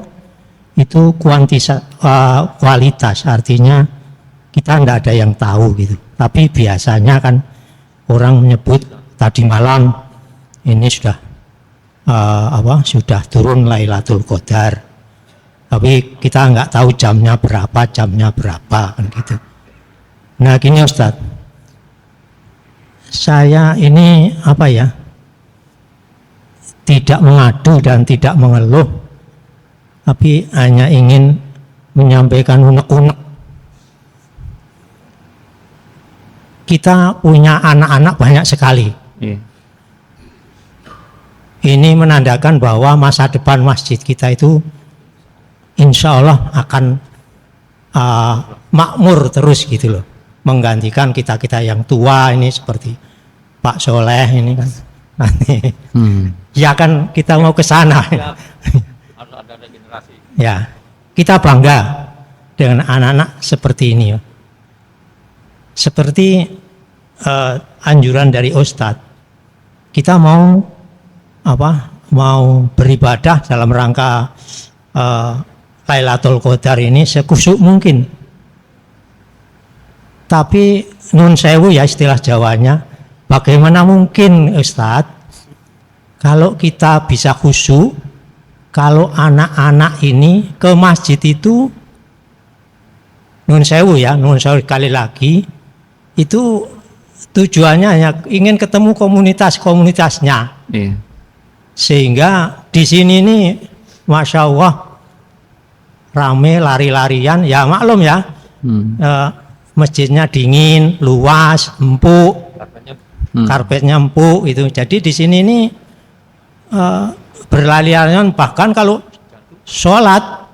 itu kualitas, artinya kita tidak ada yang tahu gitu. Tapi biasanya kan orang menyebut tadi malam ini sudah sudah turun Lailatul Qadar, tapi kita nggak tahu jamnya berapa kan gitu. Nah gini Ustadz, saya ini tidak mengadu dan tidak mengeluh, tapi hanya ingin menyampaikan unek-unek. Kita punya anak-anak banyak sekali. Ini menandakan bahwa masa depan masjid kita itu insya Allah akan makmur terus gitu loh, menggantikan kita-kita yang tua ini seperti Pak Soleh ini kan nanti ya kan kita mau ke sana. Harus ada regenerasi. Ya, kita bangga dengan anak-anak seperti ini ya. Seperti anjuran dari Ustadz, kita mau mau beribadah dalam rangka Lailatul Qadar ini sekhusyuk mungkin. Tapi nun sewu ya istilah Jawanya, bagaimana mungkin Ustadz kalau kita bisa khusyuk kalau anak-anak ini ke masjid itu nun sewu sekali lagi itu tujuannya hanya ingin ketemu komunitas-komunitasnya. Iya. Sehingga di sini nih Masya Allah rame lari-larian, ya maklum ya, masjidnya dingin, luas, empuk, karpetnya empuk itu. Jadi di sini nih berlari-larian, bahkan kalau sholat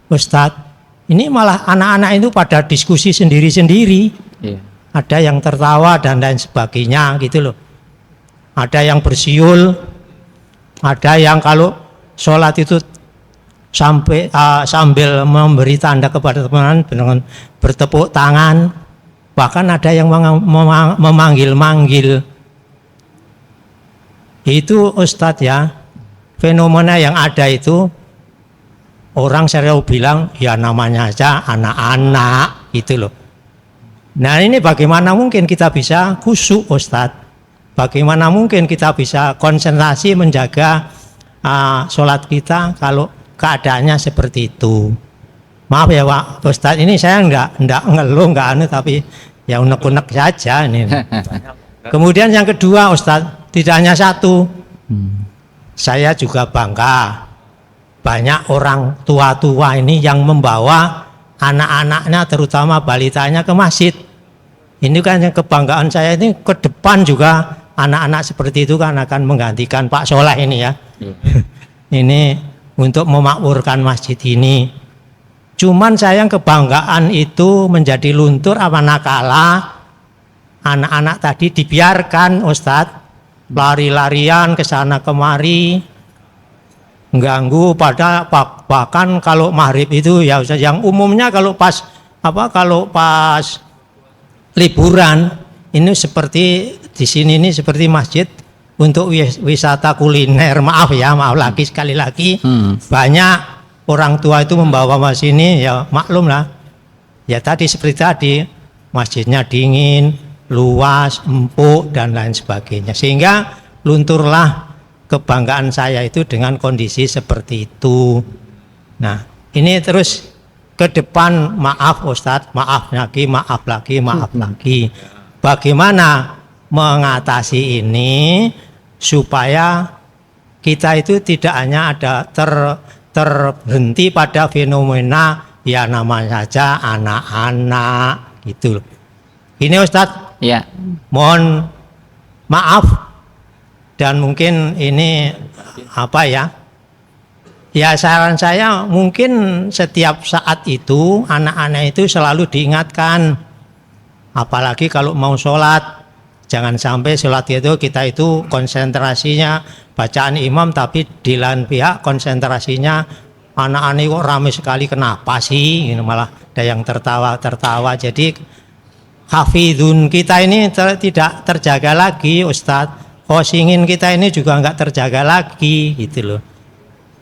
Ustadz, ini malah anak-anak itu pada diskusi sendiri-sendiri. Iya. Ada yang tertawa dan lain sebagainya gitu loh. Ada yang bersiul, ada yang kalau sholat itu sambil memberi tanda kepada teman dengan bertepuk tangan, bahkan ada yang memanggil-manggil. Itu Ustadz ya, fenomena yang ada itu orang selalu bilang ya namanya aja anak-anak gitu loh. Nah ini bagaimana mungkin kita bisa khusyuk Ustadz? Bagaimana mungkin kita bisa konsentrasi menjaga sholat kita kalau keadaannya seperti itu? Maaf ya Pak Ustadz, ini saya enggak ngeluh, enggak anu, tapi ya unek-unek saja ini. Kemudian yang kedua Ustadz, tidak hanya satu, saya juga bangga banyak orang tua-tua ini yang membawa anak-anaknya terutama balitanya ke masjid. Ini kan yang kebanggaan saya, ini ke depan juga anak-anak seperti itu kan akan menggantikan Pak Soleh ini ya. Ini untuk memakmurkan masjid ini. Cuman sayang kebanggaan itu menjadi luntur apa nakala anak-anak tadi dibiarkan Ustadz lari-larian ke sana kemari, mengganggu. Pada bahkan kalau maghrib itu ya Ustadz, yang umumnya kalau pas liburan ini seperti di sini ini seperti masjid untuk wisata kuliner. Maaf lagi sekali lagi banyak orang tua itu membawa mas ini, ya maklum lah ya tadi seperti tadi masjidnya dingin, luas, empuk dan lain sebagainya, sehingga lunturlah kebanggaan saya itu dengan kondisi seperti itu. Nah ini terus ke depan, maaf Ustadz, maaf lagi, bagaimana mengatasi ini supaya kita itu tidak hanya ada terhenti pada fenomena ya namanya saja anak-anak gitu. Ini Ustadz, Ya. mohon maaf dan mungkin ini ya saran saya mungkin setiap saat itu anak-anak itu selalu diingatkan, apalagi kalau mau sholat, jangan sampai sholat itu kita itu konsentrasinya bacaan imam tapi di lain pihak konsentrasinya anak-anak kok ramai sekali, kenapa sih ini malah ada yang tertawa. Jadi hafidun kita ini tidak terjaga lagi Ustadz, khosingin kita ini juga enggak terjaga lagi gitu loh.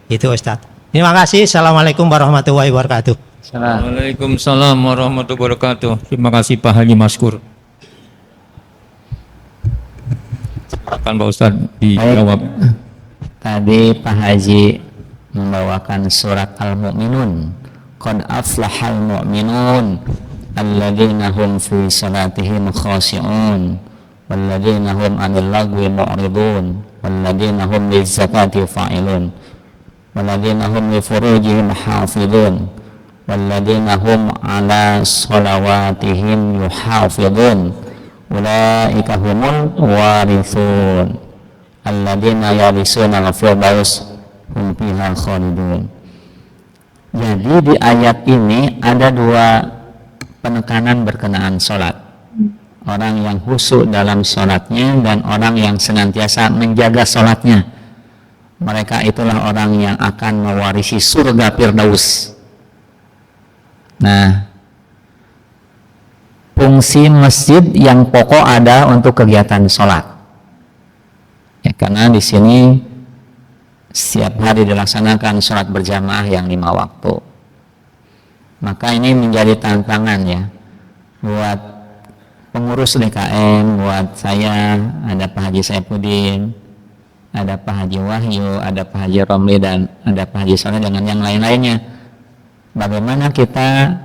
Itu Ustadz. Terima kasih. Assalamualaikum warahmatullahi wabarakatuh. Waalaikumsalam warahmatullahi wabarakatuh. Terima kasih Pak Haji Maskur. Silakan Pak Ustadz dijawab. Tadi Pak Haji membawakan surat Al-Mu'minun. Qad aflahal mu'minun alladzina hum fi salatihim khashi'un walladzina hum 'anil lagwi mu'ridun walladzina hum lizzakati fa'ilun walladzina hum li furujihim hafidun walladzina hum 'ala shalawatihim yuhafidun ulaika humul warithun alladzina yarisuna al-firdaus hum fiha khalidun. Jadi di ayat ini ada dua penekanan berkenaan sholat. Orang yang khusyuk dalam sholatnya dan orang yang senantiasa menjaga sholatnya. Mereka itulah orang yang akan mewarisi surga Firdaus. Nah, fungsi masjid yang pokok ada untuk kegiatan sholat. Ya, karena di sini setiap hari dilaksanakan sholat berjamaah yang 5 waktu. Maka ini menjadi tantangan ya buat pengurus DKM, buat saya, ada Pak Haji Saifuddin, ada Pak Haji Wahyu, ada Pak Haji Romli, dan ada Pak Haji Soleh dengan yang lain-lainnya. Bagaimana kita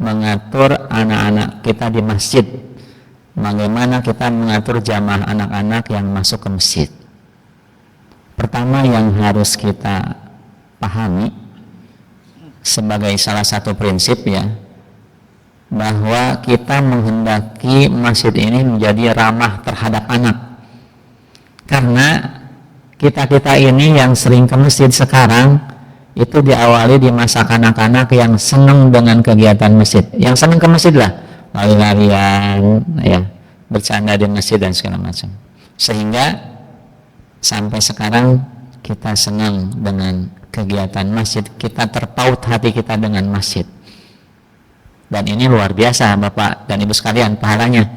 mengatur anak-anak kita di masjid, bagaimana kita mengatur jamaah anak-anak yang masuk ke masjid. Pertama yang harus kita pahami sebagai salah satu prinsip ya, bahwa kita menghendaki masjid ini menjadi ramah terhadap anak. Karena kita-kita ini yang sering ke masjid sekarang itu diawali di masa kanak-kanak yang senang dengan kegiatan masjid, yang senang ke masjid lah, lari-larian ya, bercanda di masjid dan segala macam, sehingga sampai sekarang kita senang dengan kegiatan masjid, kita terpaut hati kita dengan masjid. Dan ini luar biasa Bapak dan Ibu sekalian pahalanya.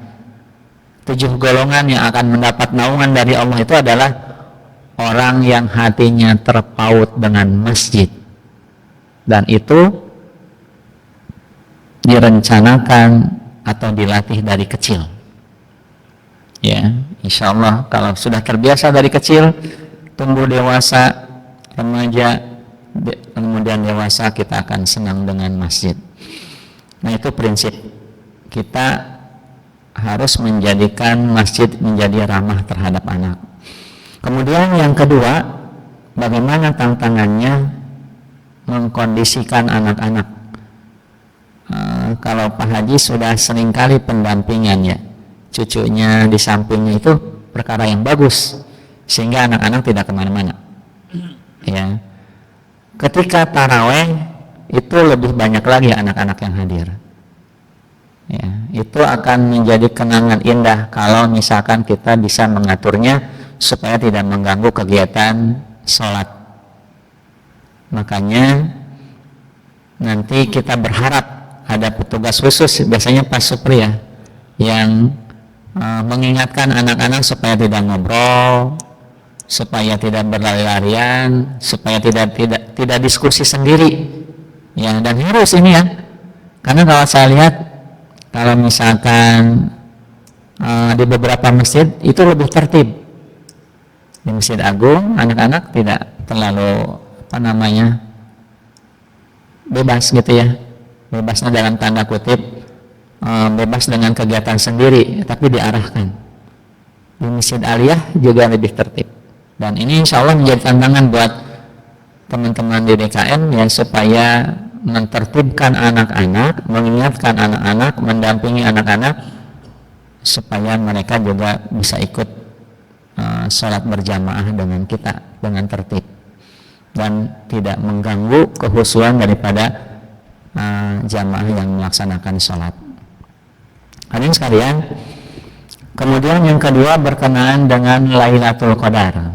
7 golongan yang akan mendapat naungan dari Allah itu adalah orang yang hatinya terpaut dengan masjid, dan itu direncanakan atau dilatih dari kecil ya. Insya Allah kalau sudah terbiasa dari kecil, tumbuh dewasa, remaja, kemudian dewasa, kita akan senang dengan masjid. Nah itu prinsip kita, harus menjadikan masjid menjadi ramah terhadap anak. Kemudian yang kedua, bagaimana tantangannya mengkondisikan anak-anak. Kalau Pak Haji sudah seringkali pendampingan ya, cucunya di sampingnya, itu perkara yang bagus sehingga anak-anak tidak kemana-mana ya. Ketika taraweh itu lebih banyak lagi anak-anak yang hadir ya, itu akan menjadi kenangan indah kalau misalkan kita bisa mengaturnya supaya tidak mengganggu kegiatan sholat. Makanya nanti kita berharap ada petugas khusus, biasanya Pak Supri ya, yang mengingatkan anak-anak supaya tidak ngobrol, supaya tidak berlari-larian, supaya tidak diskusi sendiri ya. Dan harus ini ya, karena kalau saya lihat kalau misalkan di beberapa masjid itu lebih tertib. Di Masjid Agung anak-anak tidak terlalu bebas gitu ya, bebasnya dalam tanda kutip, bebas dengan kegiatan sendiri, tapi diarahkan. Di Masjid Aliyah juga lebih tertib, dan ini insya Allah menjadi tantangan buat teman-teman di DKM ya, supaya mentertibkan anak-anak, mengingatkan anak-anak, mendampingi anak-anak supaya mereka juga bisa ikut sholat berjamaah dengan kita dengan tertib dan tidak mengganggu kekhusyuan daripada jamaah yang melaksanakan sholat. Hadirin sekalian, kemudian yang kedua berkenaan dengan Lailatul Qadar.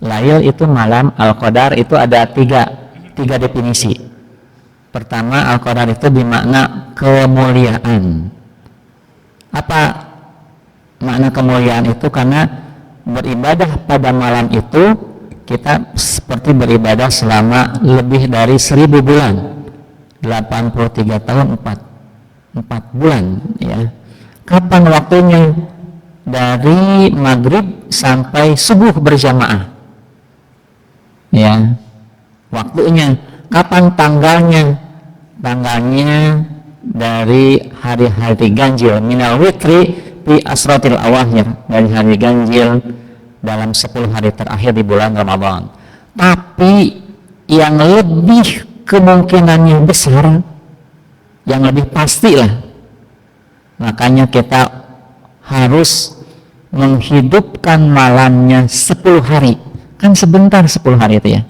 Lail itu malam, Al-Qadar itu ada tiga definisi. Pertama, Al-Qadar itu bermakna kemuliaan. Apa makna kemuliaan itu? Karena beribadah pada malam itu kita seperti beribadah selama lebih dari 1000 bulan, 83 tahun 4 bulan ya. Kapan waktunya? Dari maghrib sampai subuh berjamaah ya, waktunya. Kapan tanggalnya? Tanggalnya dari hari-hari ganjil, minal witri fi asratil awakhir, dari hari ganjil dalam 10 hari terakhir di bulan Ramadan. Tapi yang lebih kemungkinannya besar, yang lebih pasti lah, makanya kita harus menghidupkan malamnya 10 hari. Kan sebentar 10 hari itu ya.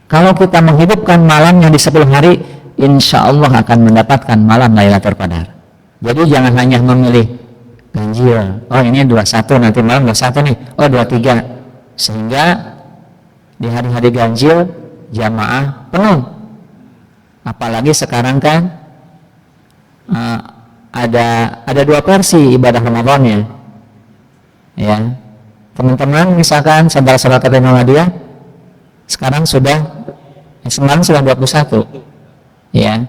Kalau kita menghidupkan malamnya di 10 hari, insya Allah akan mendapatkan malam Lailatul Qadar. Jadi jangan hanya memilih ganjil, oh ini 21, nanti malam 21 nih, oh 23, sehingga di hari-hari ganjil jamaah penuh. Apalagi sekarang kan ada 2 versi ibadah Ramadannya ya. Teman-teman misalkan saudara-saudara kita Muhammadiyah sekarang semalam sudah 21 ya.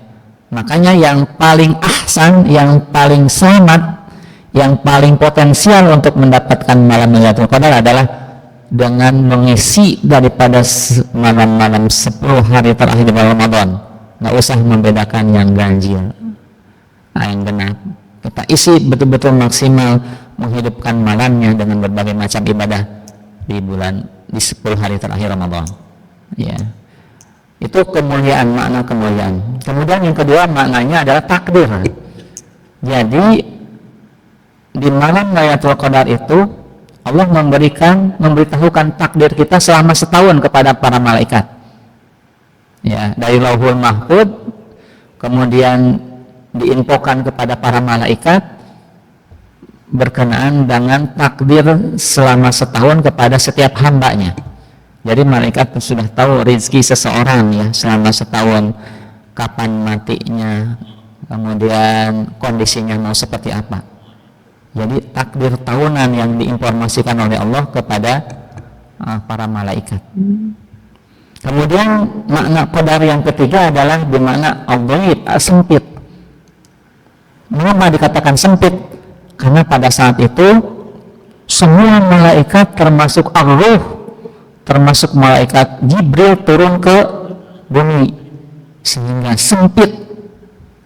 Makanya yang paling ahsan, yang paling selamat, yang paling potensial untuk mendapatkan malam Lailatul Qadar adalah dengan mengisi daripada malam-malam 10 hari terakhir di bulan Ramadan. Nggak usah membedakan yang ganjil, yang genap. Kita isi betul-betul maksimal menghidupkan malamnya dengan berbagai macam ibadah di 10 hari terakhir Ramadan. Ya. Itu kemuliaan, makna kemuliaan. Kemudian yang kedua maknanya adalah takdir. Jadi di malam Lailatul Qadar itu Allah memberitahukan takdir kita selama setahun kepada para malaikat. Ya, dari Lauhul Mahfuz kemudian diinfokan kepada para malaikat berkenaan dengan takdir selama setahun kepada setiap hambanya. Jadi malaikat sudah tahu rezeki seseorang ya selama setahun, kapan matinya, kemudian kondisinya mau seperti apa. Jadi takdir tahunan yang diinformasikan oleh Allah kepada para malaikat. Kemudian makna qadar yang ketiga adalah bermakna al-dhaid, sempit. Mengapa dikatakan sempit? Karena pada saat itu semua malaikat termasuk ar-ruh, termasuk malaikat Jibril turun ke bumi sehingga sempit.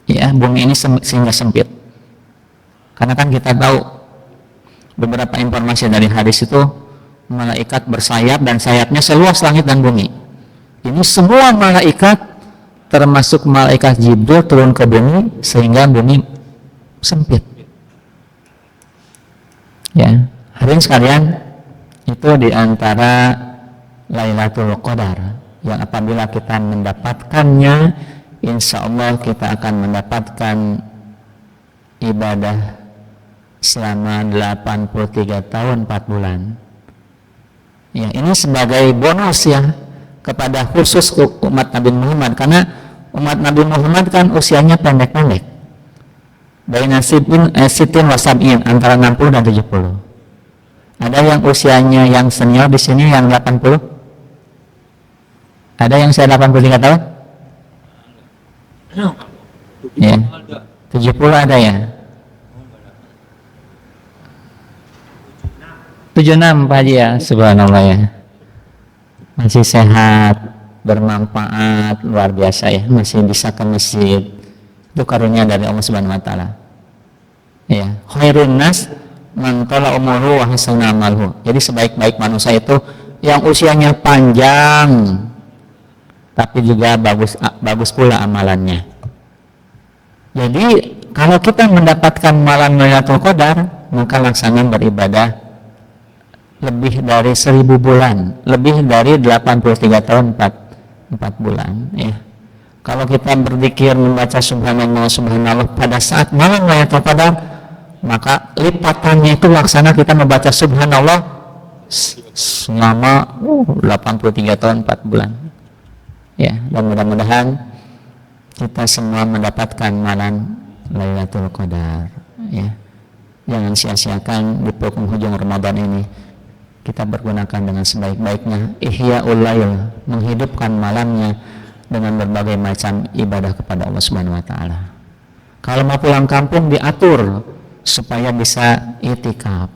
Ya, bumi ini sehingga sempit. Karena kan kita tahu beberapa informasi dari hadis itu malaikat bersayap dan sayapnya seluas langit dan bumi. Ini semua malaikat termasuk malaikat Jibril turun ke bumi sehingga bumi sempit. Ya, hadirin sekalian, itu diantara Lailatul Qadar yang apabila kita mendapatkannya, insya Allah kita akan mendapatkan ibadah selama 83 tahun 4 bulan. Ya, ini sebagai bonus ya kepada khusus umat Nabi Muhammad, karena umat Nabi Muhammad kan usianya pendek-pendek. Dari sitin wasabin antara 60 dan 70. Ada yang usianya yang senior di sini yang 80. Ada yang saya 83 tahun? Ya. 70 ada ya? 76 Pak Haji ya, subhanallah ya. Masih sehat, bermanfaat, luar biasa ya, masih bisa ke masjid. Itu karunia dari Allah Subhanahu wa taala. Ya, khairun nas man tala umruhu wa hasana amaluhu. Jadi sebaik-baik manusia itu yang usianya panjang tapi juga bagus pula amalannya. Jadi kalau kita mendapatkan malam Lailatul Qadar, maka laksanakan beribadah lebih dari 1000 bulan, lebih dari 83 tahun 4 bulan ya. Kalau kita berzikir membaca subhanallah subhanallah pada saat malam Lailatul Qadar, maka lipatannya itu laksana kita membaca subhanallah selama 83 tahun 4 bulan ya. Dan mudah-mudahan kita semua mendapatkan malam Lailatul Qadar ya. Jangan sia-siakan di penghujung Ramadan ini. Kita bergunakan dengan sebaik-baiknya ihya'ul lail, menghidupkan malamnya dengan berbagai macam ibadah kepada Allah Subhanahu wa taala. Kalau mau pulang kampung diatur supaya bisa itikaf.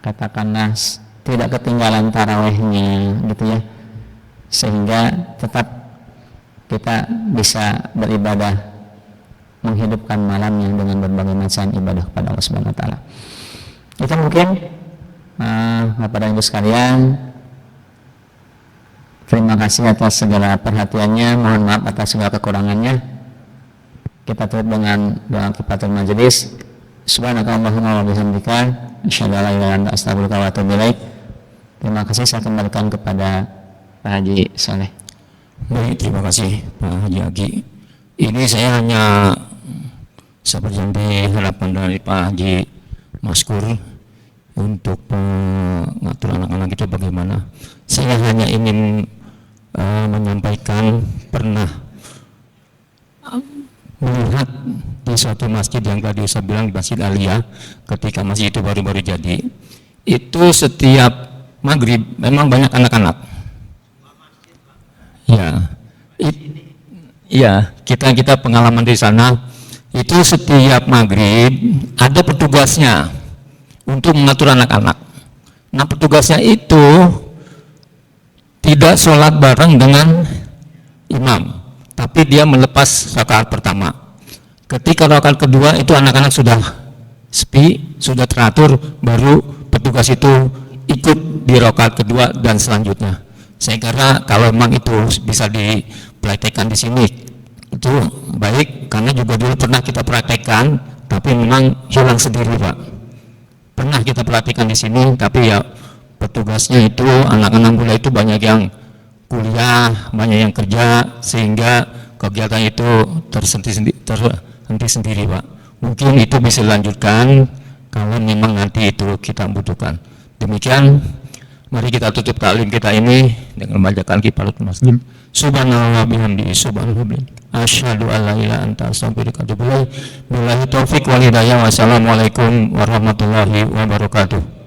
Katakanlah tidak ketinggalan tarawihnya gitu ya. Sehingga tetap kita bisa beribadah menghidupkan malamnya dengan berbagai macam ibadah kepada Allah Subhanahu wa taala. Itu mungkin Bapak dan Ibu sekalian, terima kasih atas segala perhatiannya, mohon maaf atas segala kekurangannya. Kita tutup dengan doa kifaratul majelis. Subhanakallahumma wa bihamdika asyhadu an la ilaha illa anta astaghfiruka wa atubu ilaik. Terima kasih, saya kembalikan kepada Pak Haji Saleh. Baik, terima kasih Pak Haji Agi. Ini saya hanya seperti yang diharapkan dari Pak Haji Maskur untuk mengatur anak-anak itu bagaimana. Saya hanya ingin menyampaikan pernah melihat di suatu masjid yang tadi saya bilang Masjid Aliyah, ketika masjid itu baru-baru jadi, itu setiap maghrib memang banyak anak-anak. Ya, kita pengalaman di sana itu setiap maghrib ada petugasnya untuk mengatur anak-anak. Nah, petugasnya itu tidak sholat bareng dengan imam, tapi dia melepas rakaat pertama. Ketika rakaat kedua itu anak-anak sudah sepi, sudah teratur, baru petugas itu ikut di rakaat kedua dan selanjutnya. Saya kira kalau memang itu bisa dipraktekkan di sini itu baik, karena juga dulu pernah kita praktekkan, tapi memang hilang sendiri, Pak. Pernah kita praktekkan di sini, tapi ya petugasnya itu anak-anak muda itu banyak yang kuliah, banyak yang kerja, sehingga kegiatan itu terhenti sendiri, Pak. Mungkin itu bisa dilanjutkan kalau memang nanti itu kita butuhkan. Demikian, mari kita tutup taklim kita ini dengan membacakan kifaratul masjid. Subhanallah bihamdihi subhanallah. Asyhadu an la ilaha illa anta astaghfiruka wa atubu ilaik. Billahi taufik wal hidayah. Wassalamualaikum warahmatullahi wabarakatuh.